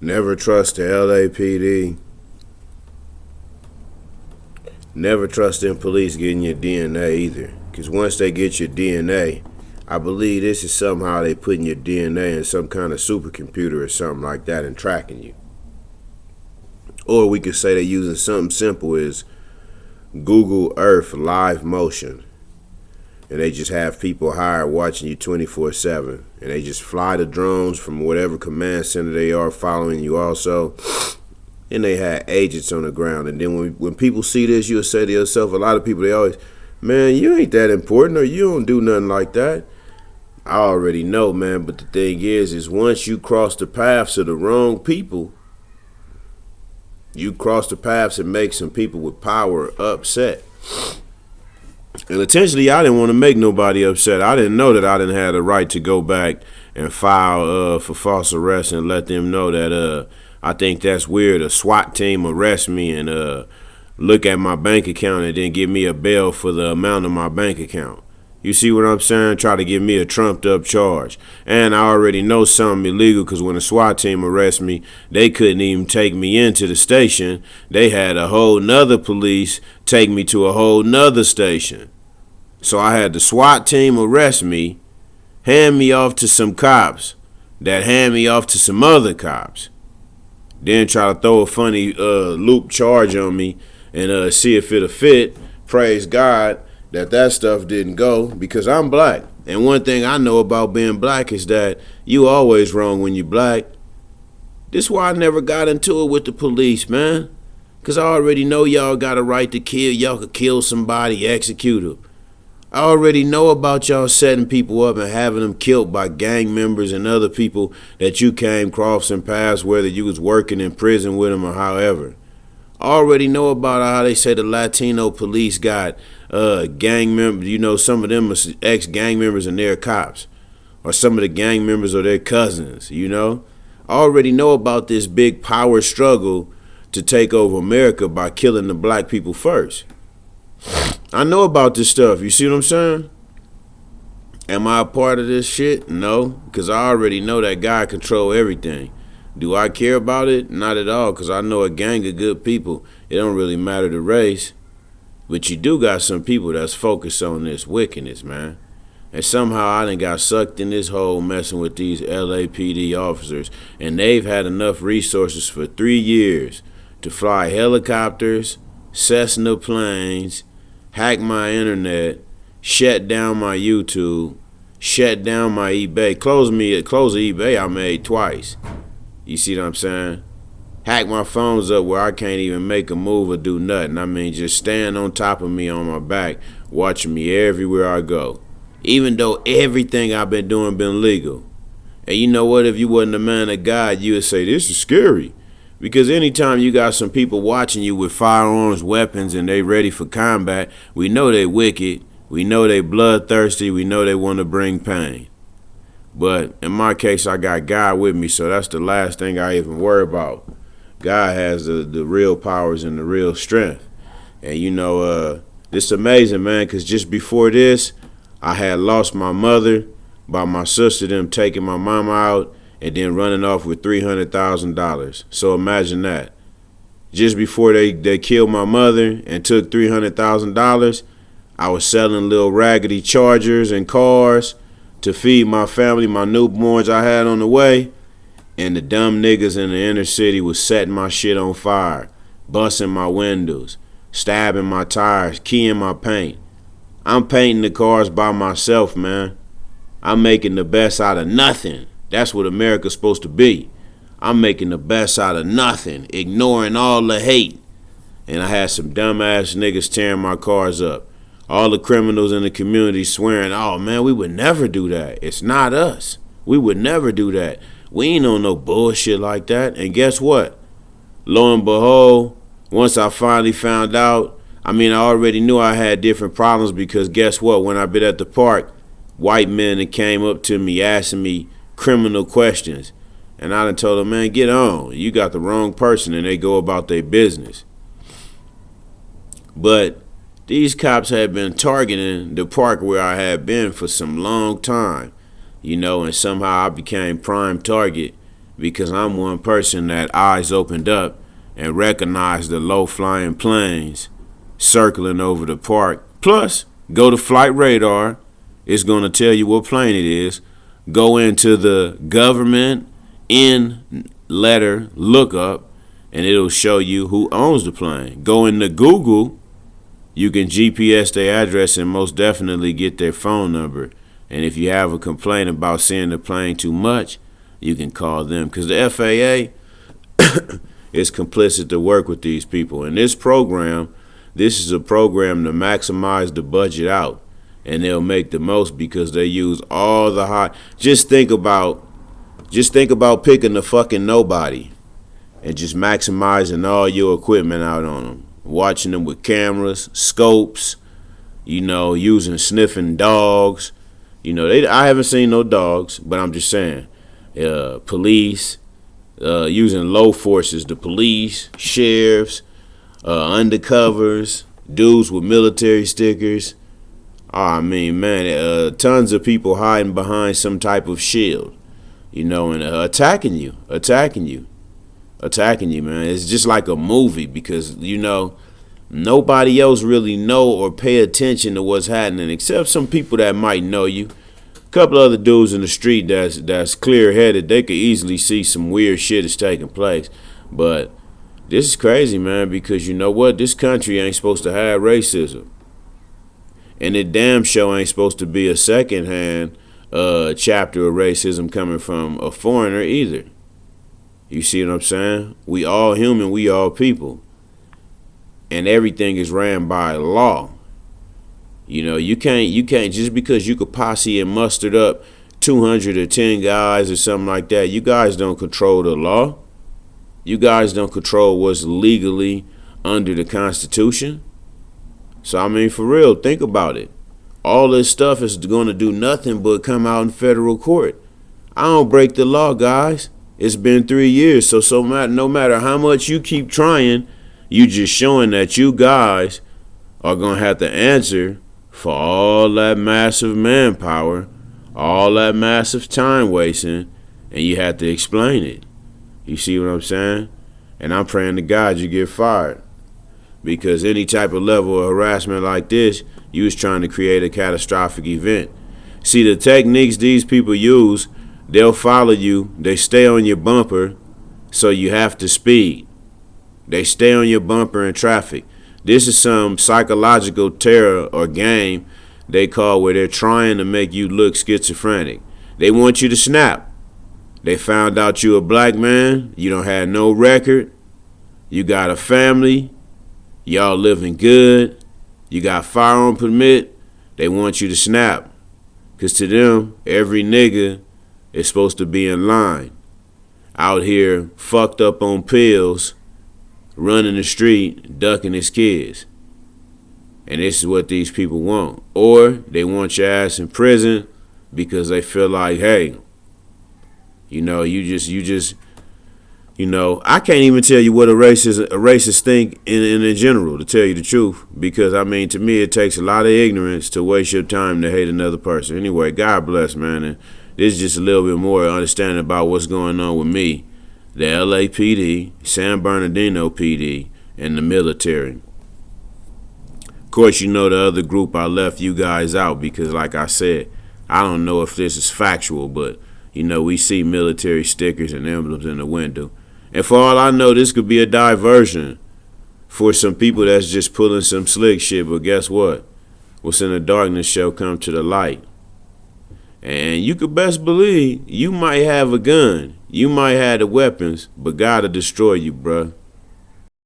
Never trust the LAPD. Never trust them police getting your DNA either. Because once they get your DNA, I believe this is somehow they putting your DNA in some kind of supercomputer or something like that and tracking you. Or we could say they're using something simple as Google Earth live motion. And they just have people hired watching you 24/7. And they just fly the drones from whatever command center they are following you also. And they had agents on the ground. And then when people see this, you'll say to yourself, a lot of people, they always, man, you ain't that important or you don't do nothing like that. I already know, man, but the thing is once you cross the paths of the wrong people, you cross the paths and make some people with power upset. And intentionally, I didn't want to make nobody upset. I didn't know that I didn't have the right to go back and file for false arrest and let them know that I think that's weird. A SWAT team arrest me and look at my bank account and then give me a bail for the amount of my bank account. You see what I'm saying? Try to give me a trumped up charge. And I already know something illegal because when the SWAT team arrested me, they couldn't even take me into the station. They had a whole nother police take me to a whole nother station. So I had the SWAT team arrest me, hand me off to some cops that hand me off to some other cops. Then try to throw a funny loop charge on me and see if it'll fit. Praise God that stuff didn't go because I'm black. And one thing I know about being black is that you always wrong when you black. This is why I never got into it with the police, man. Because I already know y'all got a right to kill. Y'all could kill somebody, execute them. I already know about y'all setting people up and having them killed by gang members and other people that you came crossing paths, whether you was working in prison with them or however. I already know about how they say the Latino police got gang members. You know, some of them are ex-gang members and they're cops. Or some of the gang members are their cousins, you know. I already know about this big power struggle to take over America by killing the black people first. I know about this stuff. You see what I'm saying? Am I a part of this shit? No, because I already know that God control everything. Do I care about it? Not at all, because I know a gang of good people. It don't really matter the race. But you do got some people that's focused on this wickedness, man. And somehow I done got sucked in this hole messing with these LAPD officers. And they've had enough resources for 3 years to fly helicopters, Cessna planes, hack my internet, shut down my YouTube, shut down my eBay. Close eBay I made twice. You see what I'm saying? Hack my phones up where I can't even make a move or do nothing. I mean, just stand on top of me on my back, watching me everywhere I go. Even though everything I've been doing been legal. And you know what? If you wasn't a man of God, you would say, this is scary. Because anytime you got some people watching you with firearms, weapons, and they ready for combat, we know they wicked. We know they bloodthirsty. We know they want to bring pain. But in my case, I got God with me, so that's the last thing I even worry about. God has the real powers and the real strength. And you know, it's amazing, man, because just before this, I had lost my mother by my sister, them taking my mama out and then running off with $300,000. So imagine that. Just before they killed my mother and took $300,000, I was selling little raggedy Chargers and cars to feed my family, my newborns I had on the way. And the dumb niggas in the inner city was setting my shit on fire, busting my windows, stabbing my tires, keying my paint. I'm painting the cars by myself, man. I'm making the best out of nothing. That's what America's supposed to be. I'm making the best out of nothing, ignoring all the hate. And I had some dumbass niggas tearing my cars up. All the criminals in the community swearing, oh man, we would never do that. It's not us. We would never do that. We ain't on no bullshit like that. And guess what? Lo and behold, once I finally found out, I already knew I had different problems because guess what? When I been at the park, white men that came up to me asking me criminal questions. And I done told them, man, get on. You got the wrong person, and they go about their business. But these cops had been targeting the park where I had been for some long time. You know, and somehow I became prime target. because I'm one person that eyes opened up and recognized the low-flying planes circling over the park. Plus, go to Flight Radar. It's going to tell you what plane it is. Go into the government in letter lookup, and it'll show you who owns the plane. Go into Google. You can GPS their address and most definitely get their phone number. And if you have a complaint about seeing the plane too much, you can call them, because the FAA is complicit to work with these people. And this is a program to maximize the budget out, and they'll make the most because they use all the high. Just think about picking the fucking nobody and just maximizing all your equipment out on them, watching them with cameras, scopes, using sniffing dogs. I haven't seen no dogs, but I'm just saying. Police, using low forces, the police, sheriffs, undercovers, dudes with military stickers. Tons of people hiding behind some type of shield, and attacking you, man. It's just like a movie because, nobody else really know or pay attention to what's happening except some people that might know you. Couple other dudes in the street that's clear-headed, they could easily see some weird shit is taking place. But this is crazy, man, because you know what? This country ain't supposed to have racism. And it damn sure ain't supposed to be a second-hand chapter of racism coming from a foreigner either. You see what I'm saying? We all human, we all people. And everything is ran by law. You can't just because you could posse and mustered up 210 guys or something like that. You guys don't control the law. You guys don't control what's legally under the Constitution. So, for real, think about it. All this stuff is going to do nothing but come out in federal court. I don't break the law, guys. It's been 3 years, so no matter how much you keep trying, you just showing that you guys are going to have to answer for all that massive manpower, all that massive time wasting, and you have to explain it. You see what I'm saying? And I'm praying to God you get fired. Because any type of level of harassment like this, you was trying to create a catastrophic event. See, the techniques these people use, they'll follow you, they stay on your bumper, so you have to speed. They stay on your bumper in traffic. This is some psychological terror or game they call where they're trying to make you look schizophrenic. They want you to snap. They found out you a black man, you don't have no record, you got a family, y'all living good, you got firearm permit, they want you to snap. Because to them, every nigga is supposed to be in line. Out here fucked up on pills, running the street, ducking his kids. And this is what these people want. Or they want your ass in prison because they feel like, hey, I can't even tell you what a racist think in general, to tell you the truth. Because, to me, it takes a lot of ignorance to waste your time to hate another person. Anyway, God bless, man. And this is just a little bit more understanding about what's going on with me, the LAPD, San Bernardino PD, and the military. Of course, the other group I left you guys out because, like I said, I don't know if this is factual, but, we see military stickers and emblems in the window. And for all I know, this could be a diversion for some people that's just pulling some slick shit. But guess what? What's in the darkness shall come to the light. And you could best believe you might have a gun. You might have the weapons, but God will destroy you, bruh.